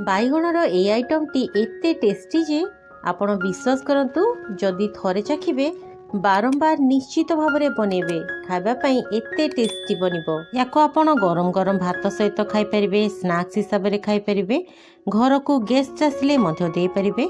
बाइगणर ए आइटमटी एते टेस्टी जे आपण विश्वास करंतु जदि थरे चाखिबे बारंबार निश्चित भाव में बनइबे खावाई एते टेस्टी बनिबो। याको आपण गरम गरम भात सहित खाई परिबे, स्नैक्स हिसाब से खाई परिबे, घर को गेस्ट आसिले मध्य दे परिबे।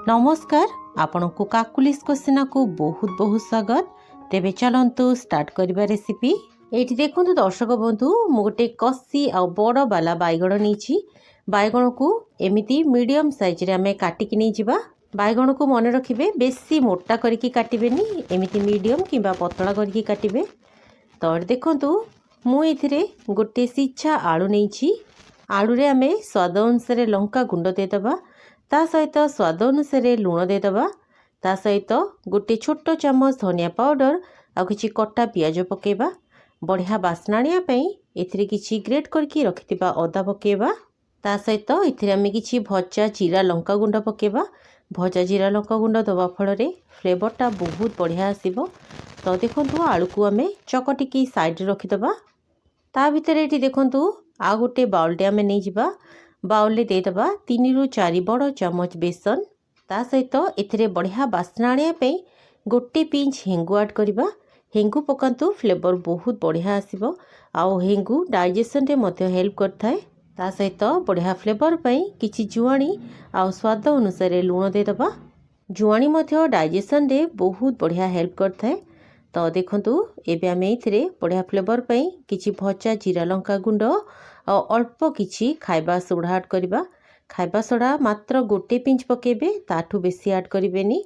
नमस्कार, आपण को काकुलिस कोसिना को बहुत बहुत स्वागत। तेबे चलंतु स्टार्ट करिबा रेसिपी। एठी देखंतु दर्शक बंधु मु गोटे कसी आ बड़ बाला बाइगण नीची। बाइगण को एमिति मीडियम साइज रे आमे काटिकी नै जिबा। बाइगण को मन रखिबे बेसी मोटा करिकी काटिबेनी, एमिति मीडियम किंबा पतला करिकी काटिबे। तो देखंतु मु एथिरे गोटे सिछा आलू नैछि। आलू रे आमे स्वाद अनुसार लंका गुंड दे दबा, ता सहित स्वाद अनुसार लूण दे दबा, ता सहित गोटे छोट चम्मच धनिया पाउडर आ किछि कटा पियाज पकेबा। बढ़िया बास्ना आनिया पई एथिरे किछि ग्रेट करके रखिथिबा अदा पकेबा। ता सहित एथिरे आमे किछि भजा जीरा लंका गुंड पकेबा। भजा जीरा लंका गुंड दबा फल फ्लेवरटा बहुत बढ़िया आसीबो। तो देखंतु आलू को आमे चकटिकी साइड रे रखिदबा। ता भितर एठी देखंतु आ गोटे बाउल आमे नै जिबा। बाउल दे दबा 3 रु 4 बड़ चम्मच बेसन। ता सहित एथिरे बढ़िया बास्ना आनिया पई गोटे पिंच हेंगु ऐड करबा। हेंगु पकांतु फ्लेवर बहुत बढ़िया आसीबो। आउ हेंगु डाइजेशन रे मध्य हेल्प करथाय। ता सहित बढ़िया फ्लेवर पई किछि जुआणी आउ स्वाद अनुसार लूण दे दबा। जुआणी मध्य डाइजेशन रे बहुत बढ़िया हेल्प करथाय। तो देखंतु एबे आमे इथिरे बढ़िया फ्लेवर पई किछि भजा जीरा लंका गुंड आ अल्प किछि खाइबा सोडा ऐड करबा। खाइबा सोडा मात्र गोटे पिंच पकेबे, ताठू बेसी ऐड करिवेनी।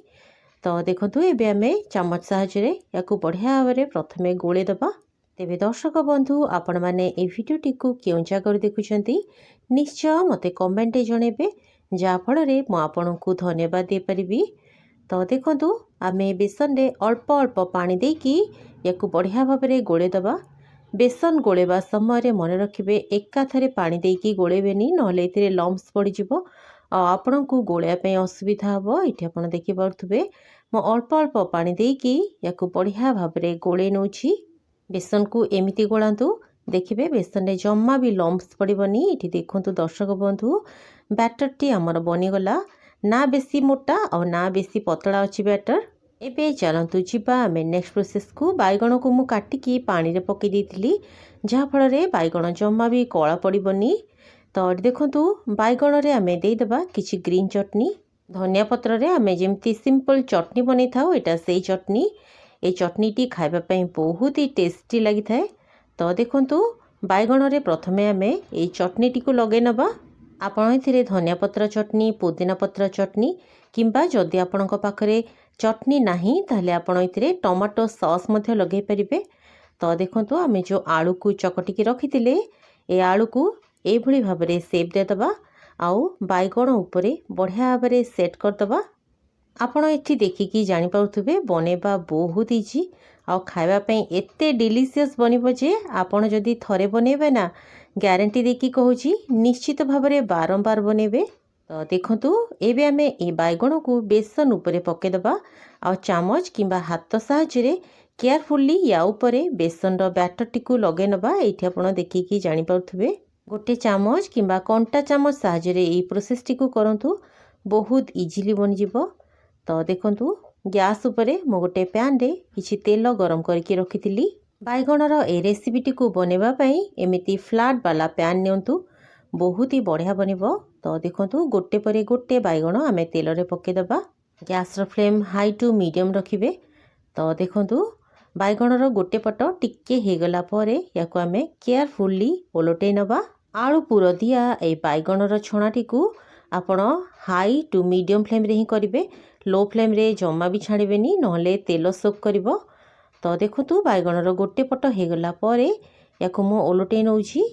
तो देखंतु एबे आमे चम्मच साहाय्य रे याकू बढ़िया भाव में प्रथमे गोले दबा। तेबे दर्शक बंधु आपण माने ए भिडियोटी को केउं जगह देखुछंती निश्चय मते कमेंट जणेबे, जा फल रे मु आपनकु धन्यवाद दे परिबी। तो देखंतु आमे बेसन रे अल्प अल्प पानी देकी याकू बढ़िया भाव में गोले दबा। बेसन गोलेबा समय मन रखिबे एका थरे पानी देकी गोलेबेनी, नहले एथिरे लम्प्स पड़ी जिवो आ आपनकु गोलिया पे असुविधा हबो। एठी आपण देखि पारुथबे मो अल्प अल्प पानी देकी याकू बढ़िया भाव में गोले नउछि। बेसन को एमिति गोलांतु, देखिबे बेसन रे जम्मा भी लम्प्स पड़िबनी। एठी देखंतु दर्शक बंधु बैटरटी हमर बनिगला, ना बेसी मोटा और ना बेसी पतला अछि बैटर। एबे चलंतु जिबा आमे नेक्स्ट प्रोसेस को। बाइगण को मु काटिकी पानी रे पके देथिली, जहा फल रे बाइगण जम्मा भी कला पड़िबनी। तो देखंतु बाइगण रे आमे दे दबा किछि ग्रीन चटनी। धनिया पत्र रे आमे जेमती सिंपल चटनी बनै थाउ, एटा सेही चटनी। ए चटनीटी खाइबा पई बहुत ही टेस्टी लगी थाए। तो देखंतु बाइगण रे प्रथमे आमे ए चटनीटी को लगे नबा। आपण एथिरे धनिया पत्र चटनी, पुदीना पत्र चटनी किंबा जदि आपणक पाखरे चटनी नाही ताहले आपण एथिरे टमाटो सॉस मध्ये लगे परिबे। तो देखंतु आमे जो आलू को चकटिकी रखिथिले ए आलू को ए भली भाव में सेप दे दबा आउ बाइगण उपरे बढ़िया भाव में सेट कर दबा। आपण एठी देखिकी जानि पाउथबे बनेबा बहुत इजी आ खाइबा पई एते डिलीशियस बनिबो जे आपण जदि थरे बनेबे ना, ग्यारंटी देकी कहूची निश्चित भाव में बारंबार बनेबे। तो देखंतु एबे आमे ए बाइगण को बेसन उपरे पके दबा आ चामच किंबा हाथ साहाय्य रे केयरफुली या उपरे बेसन रो बैटरटी को लगे नबा। एठी आपण देखिकी जानि पाउथबे गोटे चामच किंबा कंटा चामच साहाय्य रे ए प्रोसेस टी को करंतु, बहुत इजीली बनि जिवो। तो देखंतु गैस उपरे मो गोटे पैन रे किछि तेल गरम करके रखिथिली। बाइगणर ए रेसिपीटी को बनेबा पई एमिति फ्लैट वाला पैन नियंतु, बहुत ही बढ़िया बनिबो। तो देखंतु गोटे परे गोटे बाइगण आमे तेल रे पके दबा। गैस रो फ्लेम हाई टू मीडियम रखिबे। तो देखंतु बाइगणर गोटे पट टिके हेगला परे याकू आमे केयरफुली ओलटे नबा। आलू पुर दिया ए बाइगणर छणाटी को आपण हाई टू मीडियम फ्लेम रे ही करिवे। लो फ्लेम रे जम्मा भी छाड़बेनी, नहले तेल सोक करिवो। तो देखंतु बाइगणर गोटे पट हेगला परे याकू मो ओलटे नउछि।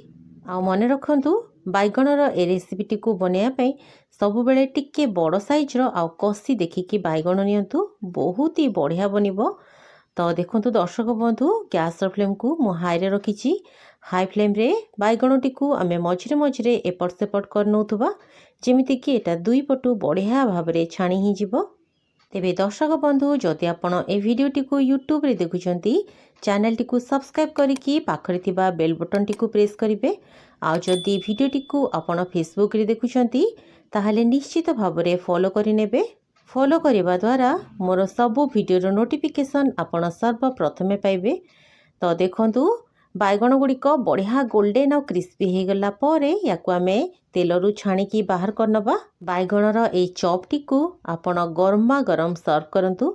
आ मने रखंतु बाइगणर ए रेसिपीटी को बनेया पई सब बेले टिके बड़ साइज रो आ कसी देखिकी बाइगण नियंतु, बहुत ही बढ़िया बनिबो। तो देखंतु दर्शक बंधु गैस फ्लेम को मु हाई रे रखिछि। हाई फ्लेम रे बाइगणटी को आमे मझिरे मझिरे एपट सेपट कर नउथबा, जेमिति कि एटा दुई पटु बढ़िया भाव में छाणी ही जिवो। तेबे दर्शक बंधु जदि आपण ए भिडियोटी को यूट्यूब रे देखुछंती, चैनल टी को सब्सक्राइब करिकी पाखरे थिबा बेल बटन टी को प्रेस करिवे ଆଉ ଯଦି ଭିଡ଼ିଓଟିକୁ ଆପଣ ଫେସବୁକ୍ରେ ଦେଖୁଛନ୍ତି ତାହେଲେ ନିଶ୍ଚିତ ଭାବରେ ଫଲୋ କରିନେବେ। ଫଲୋ କରିବା ଦ୍ୱାରା ମୋର ସବୁ ଭିଡ଼ିଓର ନୋଟିଫିକେସନ୍ ଆପଣ ସର୍ବପ୍ରଥମେ ପାଇବେ। ତ ଦେଖନ୍ତୁ ବାଇଗଣ ଗୁଡ଼ିକ ବଢ଼ିଆ ଗୋଲ୍ଡେନ୍ ଆଉ କ୍ରିସ୍ପି ହୋଇଗଲା ପରେ ୟାକୁ ଆମେ ତେଲରୁ ଛାଣିକି ବାହାର କରିନେବା। ବାଇଗଣର ଏଇ ଚପ୍ଟିକୁ ଆପଣ ଗରମା ଗରମ ସର୍ଭ କରନ୍ତୁ।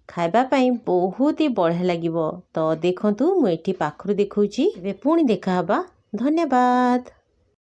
ଖାଇବା ପାଇଁ ବହୁତ ହି ବଢ଼ିଆ ଲାଗିବ। ତ ଦେଖନ୍ତୁ ମୁଁ ଏଠି ପାଖରୁ ଦେଖାଉଛି। ଏବେ ପୁଣି ଦେଖାହେବା। ଧନ୍ୟବାଦ।